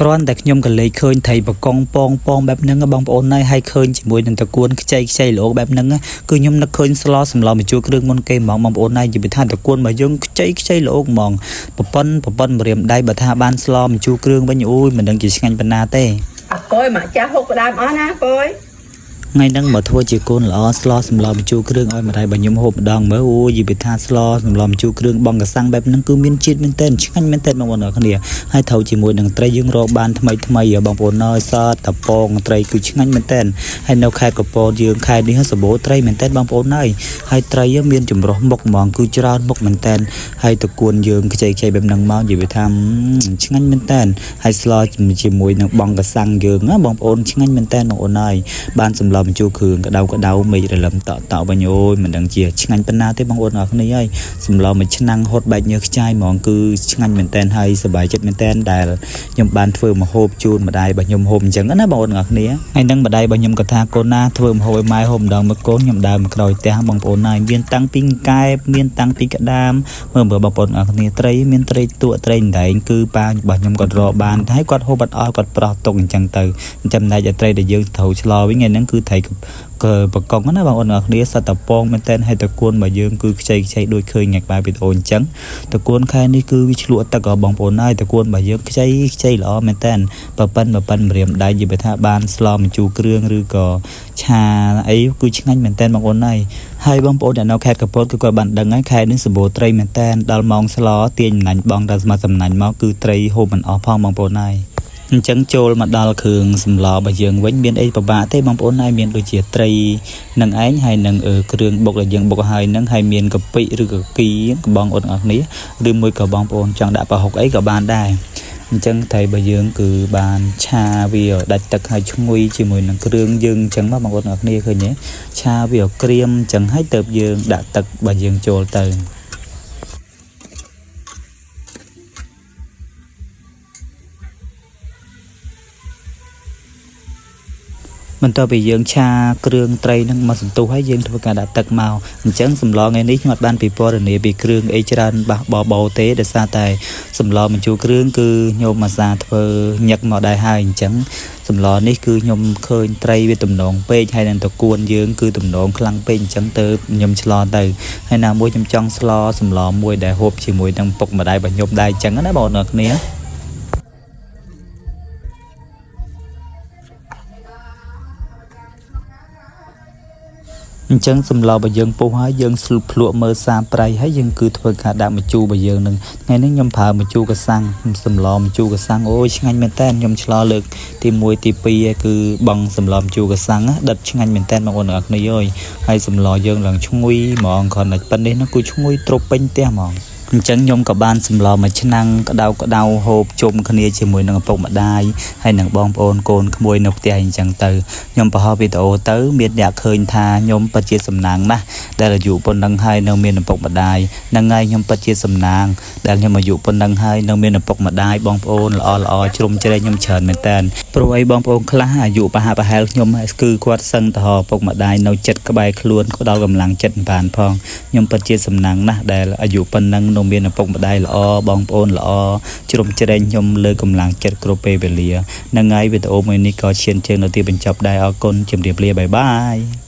គ្រាន់តែខ្ញុំក៏លេចឃើញថៃបកងពងបែបហ្នឹងបងប្អូនណៃឲ្យឃើញជាមួយនឹងតកួនខ្ចីល្អបែបហ្នឹងគឺខ្ញុំនឹកឃើញស្លោសម្លម្ជូរគ្រឿងមុនគេហ្មងបងប្អូនណៃនិយាយថាតកួនមកយើងខ្ចីល្អហ្មងប្រប៉ុនម្រាមដៃបើថាបានស្លោម្ជូរគ្រឿងវិញអូយមិនដឹងជាឆ្ងាញ់ប៉ុណ្ណាទេអកយមកចាស់ហុកផ្ដើមអស់ណាកយថ្ងៃហ្នឹងមកធ្វើជាកូនល្អស្លោសម្លម្ជូរគ្រឿងឲ្យម្ដាយបើខ្ញុំហូបម្ដងមើលអូយនិយាយថាស្លោសម្លម្ជូរគ្រឿងបងកសាំងបែបហ្នឹងគឺមានជាតិមែនទែនឆ្ងាញ់មែនទែនបងប្អូនអរគ្នាហើយត្រូវជាមួយនឹងត្រីយើងរកបានថ្មីបងប្អូនណើសតពងត្រីគឺឆ្ងាញ់មែនទែនហើយនៅខេត្តកពតយើងខេត្តនេះសបោត្រីមែនទែនបងប្អូនហើយត្រីមានចម្រុះមុខហ្មងគឺច្រើនមុខមែនទែនហើយតកួនយើងខ្ចីបែបហ្នឹងមកនិយាយថាឆ្ងាញ់មែនទែនហើយស្លោជាមួយនឹងបងកសាំងយើងណាបងប្អូនឆ្ងាញ់មែនទែនបងប្អូនហើយបានសម្លម្ជូរគ្រឿងក្តៅមេឃរលឹមតវិញអូយមិនដឹងជាឆ្ងាញ់ប៉ុណ្ណាទេបងប្អូនអរគ្នាហើយសម្លមួយឆ្នាំងហត់បែកញើសខ្ចាយហ្មងគឺឆ្ងាញ់មែនតើហើយសប្បាយចិត្តមែនតើដែលខ្ញុំបានធ្វើម្ហូបជូនម្ដាយរបស់ខ្ញុំហូបអញ្ចឹងណាបងប្អូនអរគ្នាហើយនឹងម្ដាយរបស់ខ្ញុំក៏ថាកូនណាធ្វើម្ហូបឲ្យម៉ែហូបម្ដងមកកូនខ្ញុំដើរមកក្រោយផ្ទះបងប្អូនហើយមានតាំងពីកែបមានតាំងពីក្តាមមើលបងប្អូនអរគ្នាត្រីមានត្រីទក់ត្រីដែងគឺប៉ារបស់ខ្ញុំគាត់រកបានហើយគាត់ហូបអត់អស់គាត់ប្រោះទុកអញ្ចឹងទៅចំណែកត្រីដែលយើងត្រូវឆ្លោវិញហ្នឹងគឺត្រីបកងណាបងប្អូនអរគ្នាសតពងមែនតើហើយតកួនរបស់យើងគឺខ្ចីដូចឃើញងាក់បាយវីដេអូអញ្ចឹងតកួនខែនេះគឺវាឆ្លក់ទឹកបងប្អូនហើយតកួនរបស់យើងខ្ចីល្អមែនតើប៉ិនម្រាមដៃនិយាយថាបានស្លម្ជូរគ្រឿងឬក៏ឆាអីគឺឆ្ងាញ់មែនតើបងប្អូនហើយបងប្អូនដែលនៅខេត្តកពតគឺគាត់បានដឹងហើយខេត្តនេះសម្បូរត្រីមែនតើដល់ម៉ោងស្លទាញអំណាញ់បងដល់ស្មាសំណាញ់មកគឺត្រីហូបមិនអស់ផងបងប្អូនហើយអញ្ចឹងចូលមកដល់គ្រឿងសម្លរបស់យើងវិញមានអីពិបាកទេបងប្អូនហើយមានដូចជាត្រីនឹងឯងហើយនឹងគ្រឿងបុកដែលយើងបុកហើយនឹងហើយមានកពិឬក៏គីបងប្អូនអរគ្នាឬមួយក៏បងប្អូនចង់ដាក់ប្រហុកអីក៏បានដែរអញ្ចឹងត្រីរបស់យើងគឺបានឆាវាដាច់ទឹកហើយឈ្ងុយជាមួយនឹងគ្រឿងយើងអញ្ចឹងបងប្អូនអរគ្នាឃើញទេឆាវាក្រៀមអញ្ចឹងហើយទៅយើងដាក់ទឹករបស់យើងចូលទៅបន្ទាប់ពីយើងឆាគ្រឿងត្រីនឹងមកសន្ទុះហើយយើងធ្វើការដាក់ទឹកមកអញ្ចឹងសម្លថ្ងៃនេះខ្ញុំអត់បានពិពណ៌នាពីគ្រឿងអីច្រើនបះបោទេដោយសារតែសម្លម្ជូរគ្រឿងគឺខ្ញុំអាសាធ្វើញឹកមកដែរហើយអញ្ចឹងសម្លនេះគឺខ្ញុំឃើញត្រីវាទំនងពេកហើយនឹងតកួនយើងគឺទំនងខ្លាំងពេកអញ្ចឹងទៅខ្ញុំឆ្លទៅហើយណាមួយខ្ញុំចង់ស្លសម្លមួយដែលហូបជាមួយនឹងពុកម្ដាយរបស់ខ្ញុំដែរអញ្ចឹងណាបងប្អូនគ្នាអញ្ចឹងសម្លរបស់យើងពុះហើយយើងស្លុកភ្លក់មើលសាប្រៃហើយយើងគឺធ្វើការដាក់ម្ជូររបស់យើងនឹងថ្ងៃនេះខ្ញុំប្រើម្ជូរកសាំងសម្លម្ជូរកសាំងអូយឆ្ងាញ់មែនតើខ្ញុំឆ្លលើកទី1ទី2គឺបងសម្លម្ជូរកសាំងដិតឆ្ងាញ់មែនតើបងប្អូនអរគ្នាហើយសម្លយើងឡើងឈ្ងុយហ្មងគ្រាន់តែប៉ុណ្នេះគឺឈ្ងុយទ្រពេញផ្ទះហ្មងអញ្ចឹងខ្ញុំក៏បានសម្លមួយឆ្នាំងក្តៅហូបជុំគ្នាជាមួយនឹងឪពុកម្ដាយហើយនឹងបងប្អូនកូនក្មួយនៅផ្ទះអញ្ចឹងទៅខ្ញុំបង្ហោះវីដេអូទៅមានអ្នកឃើញថាខ្ញុំពិតជាសំណាងណាស់ដែលអាយុប៉ុណ្ណឹងហើយនៅមានឪពុកម្ដាយហ្នឹងហើយខ្ញុំពិតជាសំណាងដែលខ្ញុំអាយុប៉ុណ្ណឹងហើយនៅមានឪពុកម្ដាយបងប្អូនល្អជ្រុំជ្រែងខ្ញុំច្រើនមែនតើព្រោះអីបងប្អូនខ្លះអាយុប្រហែលខ្ញុំគឺគាត់សឹងទៅឪពុកម្ដាយនៅចិត្តក្បែរខ្លួនផ្ដល់កម្លាំងចិត្តបានផងខ្ញុំពិតជាសំណាងណាស់ដែលអាយុប៉ុណ្ណឹងមានឪពុកម្ដាយល្អបងប្អូនល្អជ្រុំជ្រែងខ្ញុំលើកម្លាំងចិត្តគ្រប់ពេលវេលាហ្នឹងហើយវីដេអូមួយនេះក៏ឈានជើងដល់ទីបញ្ចប់ដែរអរគុណជម្រាបលាបាយបាយ